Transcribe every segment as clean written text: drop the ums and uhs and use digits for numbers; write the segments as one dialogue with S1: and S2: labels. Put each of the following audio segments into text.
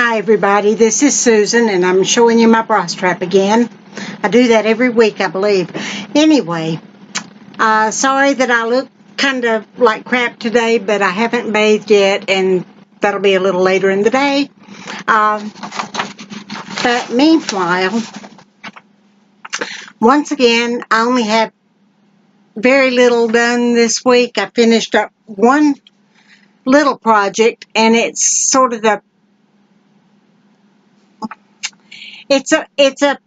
S1: Hi everybody, this is Susan and I'm showing you my bra strap again. I do that every week, I believe. Anyway, sorry that I look kind of like crap today, but I haven't bathed yet and that'll be a little later in the day. But meanwhile, once again, I only have very little done this week. I finished up one little project and it's sort of it's a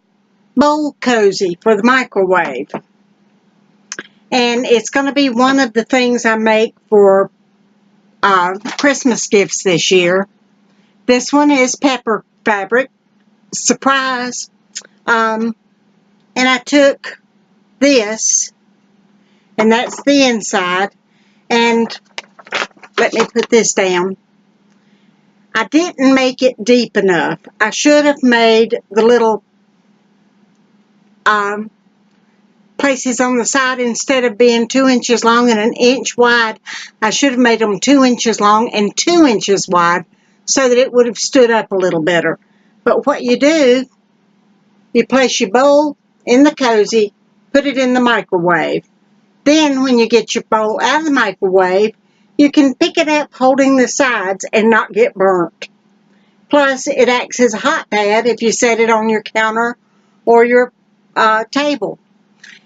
S1: bowl cozy for the microwave, and it's going to be one of the things I make for Christmas gifts this year. This one is pepper fabric, surprise, and I took this, and that's the inside, and let me put this down. I didn't make it deep enough. I should have made the little places on the side, instead of being 2 inches long and an inch wide, I should have made them 2 inches long and 2 inches wide so that it would have stood up a little better. But what you do, you place your bowl in the cozy, put it in the microwave. Then when you get your bowl out of the microwave, you can pick it up holding the sides and not get burnt. Plus, it acts as a hot pad if you set it on your counter or your table.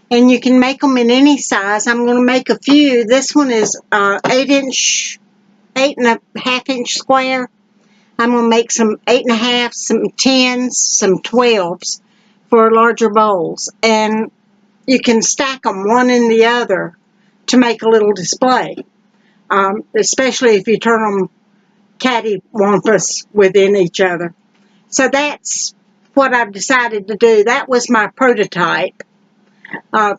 S1: And you can make them in any size. I'm going to make a few. This one is 8 and a half inch square. I'm going to make some 8.5, some 10s, some 12s for larger bowls. And you can stack them one in the other to make a little display. Especially if you turn them cattywampus within each other. So that's what I've decided to do. That was my prototype. I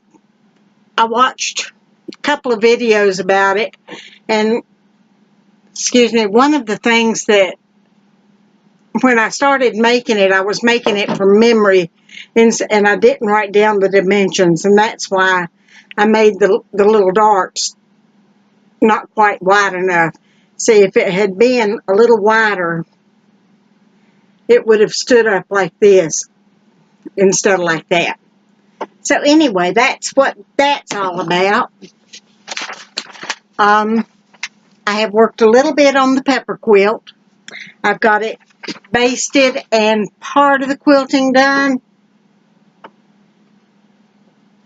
S1: watched a couple of videos about it, and one of the things that when I started making it, I was making it from memory, and I didn't write down the dimensions, and that's why I made the little darts not quite wide enough. See, if it had been a little wider, it would have stood up like this instead of like that. So anyway, that's what that's all about. I have worked a little bit on the pepper quilt. I've got it basted and part of the quilting done,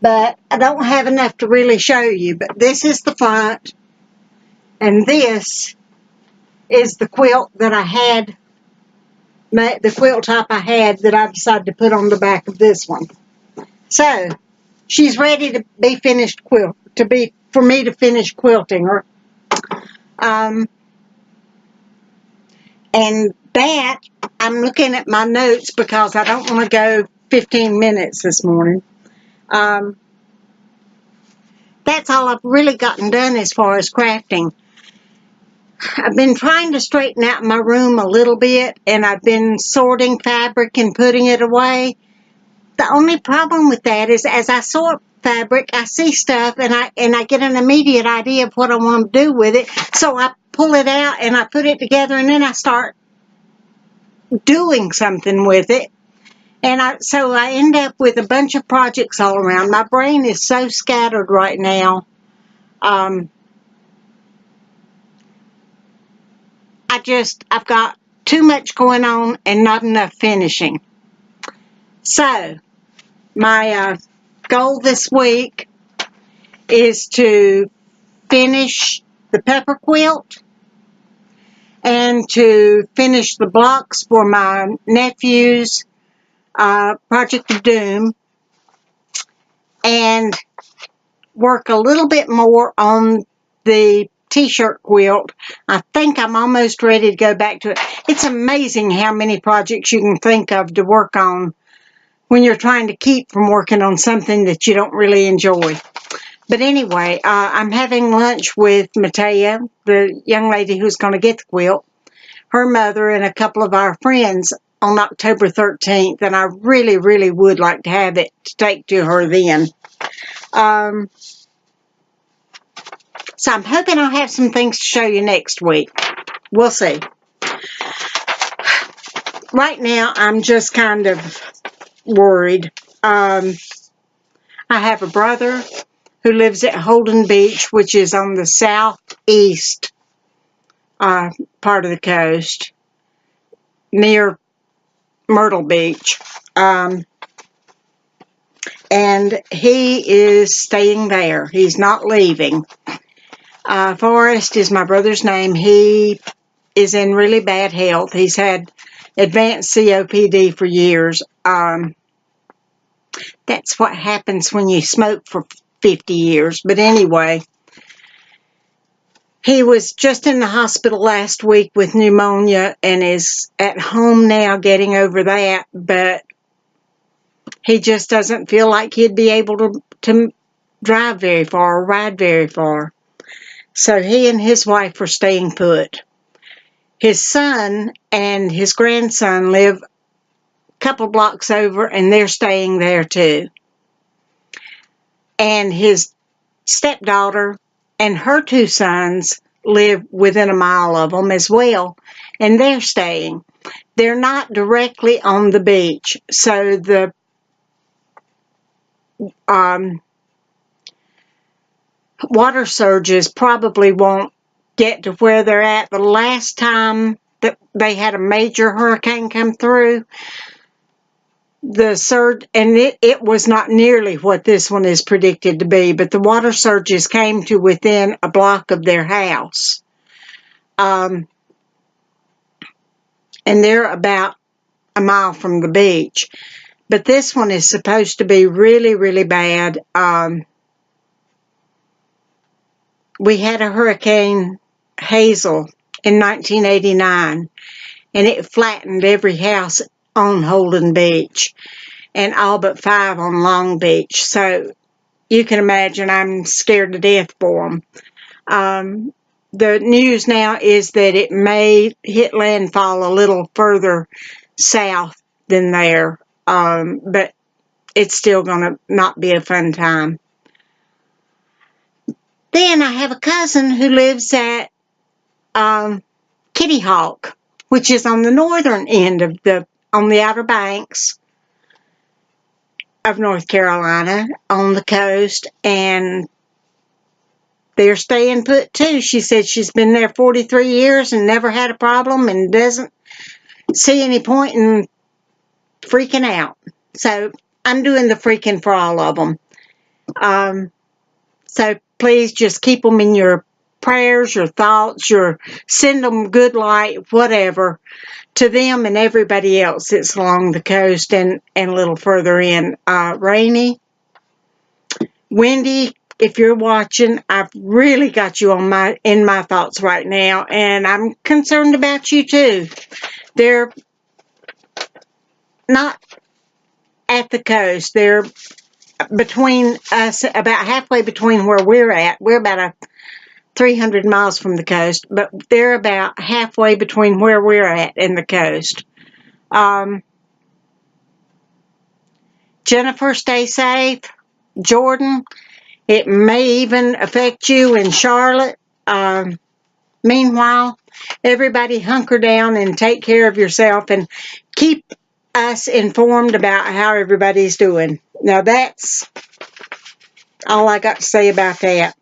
S1: but I don't have enough to really show you. But this is the front, and this is the quilt that I had, the quilt top I had that I decided to put on the back of this one. So she's ready to be finished for me to finish quilting her. And that, I'm looking at my notes because I don't want to go 15 minutes this morning. That's all I've really gotten done as far as crafting. I've been trying to straighten out my room a little bit, and I've been sorting fabric and putting it away. The only problem with that is as I sort fabric, I see stuff and I get an immediate idea of what I want to do with it. So I pull it out and I put it together, and then I start doing something with it. And so I end up with a bunch of projects all around. My brain is so scattered right now. I've got too much going on and not enough finishing. So my goal this week is to finish the pepper quilt and to finish the blocks for my nephew's Project of Doom, and work a little bit more on the t-shirt quilt. I think I'm almost ready to go back to it. It's amazing how many projects you can think of to work on when you're trying to keep from working on something that you don't really enjoy. But anyway, I'm having lunch with Matea, the young lady who's going to get the quilt, her mother, and a couple of our friends on October 13th, and I really, really would like to have it to take to her then. So I'm hoping I'll have some things to show you next week. We'll see. right now I'm just kind of worried. I have a brother who lives at Holden Beach, which is on the southeast part of the coast, near Myrtle Beach. And he is staying there. He's not leaving. Forrest is my brother's name. He is in really bad health. He's had advanced COPD for years. That's what happens when you smoke for 50 years. But anyway, he was just in the hospital last week with pneumonia and is at home now getting over that. But he just doesn't feel like he'd be able to drive very far or ride very far. So he and his wife are staying put. His son and his grandson live a couple blocks over, and they're staying there too. And his stepdaughter and her two sons live within a mile of them as well, and they're staying. They're not directly on the beach, so the water surges probably won't get to where they're at. The last time that they had a major hurricane come through, the surge, and it was not nearly what this one is predicted to be, but the water surges came to within a block of their house. And they're about a mile from the beach. But this one is supposed to be really, really bad. We had a Hurricane Hazel in 1989, and it flattened every house on Holden Beach and all but 5 on Long Beach. So you can imagine I'm scared to death for them. The news now is that it may hit landfall a little further south than there, but it's still going to not be a fun time. Then I have a cousin who lives at Kitty Hawk, which is on the northern end of on the Outer Banks of North Carolina, on the coast, and they're staying put too. She said she's been there 43 years and never had a problem and doesn't see any point in freaking out. So I'm doing the freaking for all of them. So please just keep them in your prayers, your thoughts, send them good light, whatever, to them and everybody else that's along the coast and a little further in. Rainy, windy, if you're watching, I've really got you in my thoughts right now, and I'm concerned about you too. They're not at the coast. They're between us, about halfway between where we're at. We're about 300 miles from the coast, but they're about halfway between where we're at and the coast. Jennifer, stay safe. Jordan, it may even affect you in Charlotte. Meanwhile, everybody hunker down and take care of yourself and keep us informed about how everybody's doing. Now that's all I got to say about that.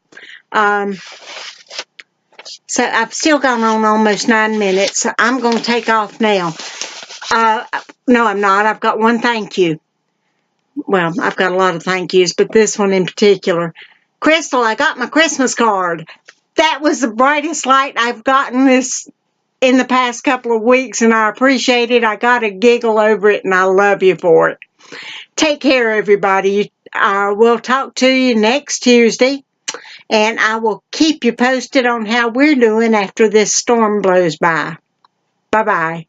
S1: So I've still gone on almost 9 minutes. So I'm going to take off now. No, I'm not. I've got one thank you. Well, I've got a lot of thank yous, but this one in particular. Crystal, I got my Christmas card. That was the brightest light I've gotten in the past couple of weeks, and I appreciate it. I got a giggle over it, and I love you for it. Take care, everybody. We'll talk to you next Tuesday, and I will keep you posted on how we're doing after this storm blows by. Bye-bye.